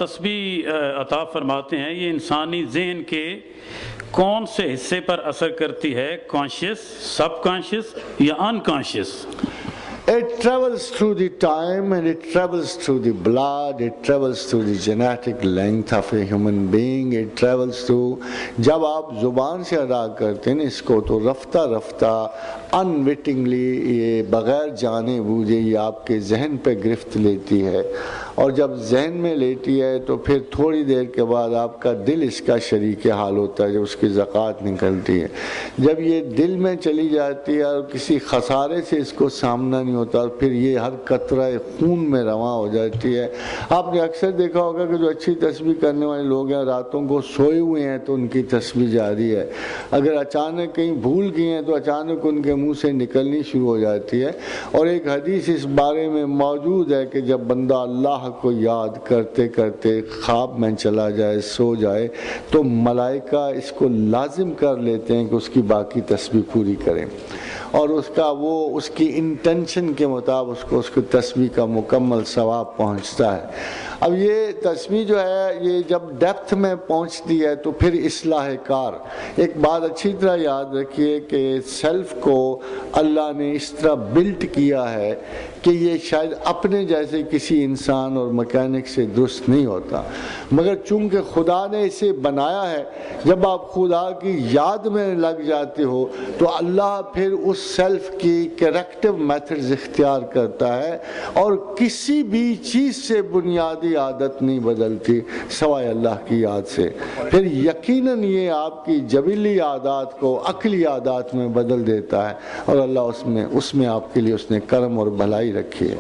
تسبیح عطا فرماتے ہیں، یہ انسانی ذہن کے کون سے حصے پر اثر کرتی ہے؟ کانشیس، سب کانشیس یا unconscious? It travels through the time and it travels through the blood, it travels through the genetic length of a human being, it travels through جب آپ زبان سے ادا کرتے ہیں اس کو تو رفتہ رفتہ unwittingly یہ بغیر جانے بوجھے یہ آپ کے ذہن پہ گرفت لیتی ہے، اور جب ذہن میں لیتی ہے تو پھر تھوڑی دیر کے بعد آپ کا دل اس کا شریک حال ہوتا ہے جب اس کی زکوٰۃ نکلتی ہے۔ جب یہ دل میں چلی جاتی ہے اور کسی خسارے سے اس کو سامنا نہیں ہوتا، پھر یہ ہر قطرہ خون میں رواں ہو جاتی ہے۔ آپ نے اکثر دیکھا ہوگا کہ جو اچھی تسبیح کرنے والے لوگ ہیں راتوں کو سوئے ہوئے ہیں تو ان کی تسبیح جاری ہے، اگر اچانک کہیں بھول گئی ہیں تو اچانک ان کے منہ سے نکلنی شروع ہو جاتی ہے۔ اور ایک حدیث اس بارے میں موجود ہے کہ جب بندہ اللہ کو یاد کرتے کرتے خواب میں چلا جائے، سو جائے، تو ملائکہ اس کو لازم کر لیتے ہیں کہ اس کی باقی تسبیح پوری کریں، اور اس کی انٹینشن کے مطابق اس کو تسبیح کا مکمل ثواب پہنچتا ہے۔ اب یہ تسبیح جو ہے یہ جب ڈیپتھ میں پہنچتی ہے تو پھر اصلاح کار۔ ایک بات اچھی طرح یاد رکھیے کہ سیلف کو اللہ نے اس طرح بلٹ کیا ہے کہ یہ شاید اپنے جیسے کسی انسان اور مکینک سے درست نہیں ہوتا، مگر چونکہ خدا نے اسے بنایا ہے، جب آپ خدا کی یاد میں لگ جاتے ہو تو اللہ پھر اس سیلف کی کریکٹیو میتھڈز اختیار کرتا ہے، اور کسی بھی چیز سے بنیادی عادت نہیں بدلتی سوائے اللہ کی یاد سے، پھر یقیناً یہ آپ کی جبلی عادات کو عقلی عادات میں بدل دیتا ہے، اور اللہ اس میں آپ کے لیے اس نے کرم اور بھلائی رکھی ہے۔